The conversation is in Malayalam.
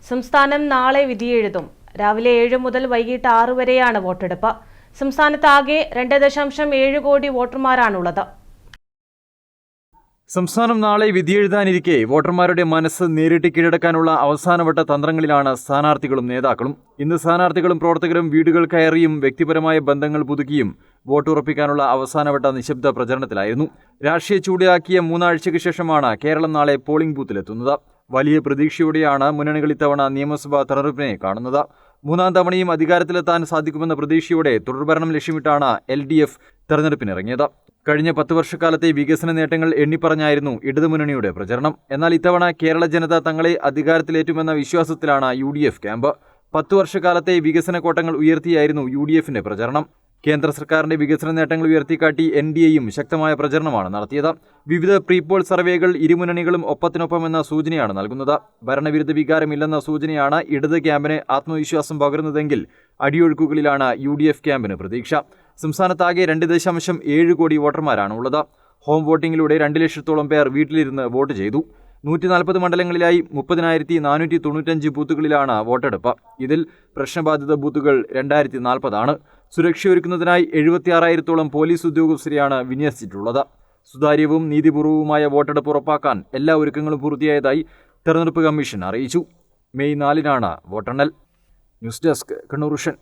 സംസ്ഥാനം നാളെ വിധിയെഴുതും. രാവിലെ 7 മുതൽ വൈകിട്ട് 6 വരെയാണ് വോട്ടെടുപ്പ്. സംസ്ഥാനത്ത് ആകെ 2.7 കോടി വോട്ടർമാരാണുള്ളത്. സംസ്ഥാനം നാളെ വിധിയെഴുതാനിരിക്കെ വോട്ടർമാരുടെ മനസ്സ് നേരിട്ട് കീഴടക്കാനുള്ള അവസാനവട്ട തന്ത്രങ്ങളിലാണ് സ്ഥാനാർത്ഥികളും നേതാക്കളും. ഇന്ന് സ്ഥാനാർത്ഥികളും പ്രവർത്തകരും വീടുകൾ കയറിയും വ്യക്തിപരമായ ബന്ധങ്ങൾ പുതുക്കിയും വോട്ടുറപ്പിക്കാനുള്ള അവസാനവട്ട നിശബ്ദ പ്രചരണത്തിലായിരുന്നു. രാഷ്ട്രീയ ചൂടിലാക്കിയ 3 ആഴ്ചയ്ക്ക് ശേഷമാണ് കേരളം നാളെ പോളിംഗ് ബൂത്തിലെത്തുന്നത്. വലിയ പ്രതീക്ഷയോടെയാണ് മുന്നണികൾ ഇത്തവണ നിയമസഭാ തെരഞ്ഞെടുപ്പിനെ കാണുന്നത്. 3ാം തവണയും അധികാരത്തിലെത്താൻ സാധിക്കുമെന്ന പ്രതീക്ഷയോടെ തുടർഭരണം ലക്ഷ്യമിട്ടാണ് LDF തെരഞ്ഞെടുപ്പിനിറങ്ങിയത്. കഴിഞ്ഞ 10 വർഷക്കാലത്തെ വികസന നേട്ടങ്ങൾ എണ്ണിപ്പറഞ്ഞായിരുന്നു ഇടതുമുന്നണിയുടെ പ്രചരണം. എന്നാൽ ഇത്തവണ കേരള ജനത തങ്ങളെ അധികാരത്തിലേറ്റുമെന്ന വിശ്വാസത്തിലാണ് UDF ക്യാമ്പ്. 10 വർഷക്കാലത്തെ വികസന കോട്ടങ്ങൾ ഉയർത്തിയായിരുന്നു UDFന്റെ പ്രചരണം. കേന്ദ്ര സർക്കാരിന്റെ വികസന നേട്ടങ്ങൾ ഉയർത്തിക്കാട്ടി NDAയും ശക്തമായ പ്രചരണമാണ് നടത്തിയത്. വിവിധ പ്രീപോൾ സർവേകൾ ഇരുമുന്നണികളും ഒപ്പത്തിനൊപ്പമെന്ന സൂചനയാണ് നൽകുന്നത്. ഭരണവിരുദ്ധ വികാരമില്ലെന്ന സൂചനയാണ് ഇടത് ക്യാമ്പിന് ആത്മവിശ്വാസം പകരുന്നതെങ്കിൽ അടിയൊഴുക്കുകളിലാണ് UDF ക്യാമ്പിന് പ്രതീക്ഷ. സംസ്ഥാനത്താകെ 2.7 കോടി വോട്ടർമാരാണ് ഉള്ളത്. ഹോം വോട്ടിംഗിലൂടെ 2 ലക്ഷത്തോളം പേർ വീട്ടിലിരുന്ന് വോട്ട് ചെയ്തു. 140 മണ്ഡലങ്ങളിലായി 30,495 ബൂത്തുകളിലാണ് വോട്ടെടുപ്പ്. ഇതിൽ പ്രശ്നബാധിത ബൂത്തുകൾ 2040 സുരക്ഷയൊരുക്കുന്നതിനായി 76,000-ഓളം പോലീസ് ഉദ്യോഗസ്ഥരെയാണ് വിന്യസിച്ചിട്ടുള്ളത്. സുതാര്യവും നീതിപൂർവവുമായ വോട്ടെടുപ്പ് ഉറപ്പാക്കാൻ എല്ലാ ഒരുക്കങ്ങളും പൂർത്തിയായതായി തെരഞ്ഞെടുപ്പ് കമ്മീഷൻ അറിയിച്ചു. മെയ് 4 വോട്ടെണ്ണൽ. News desk, Kannur vision.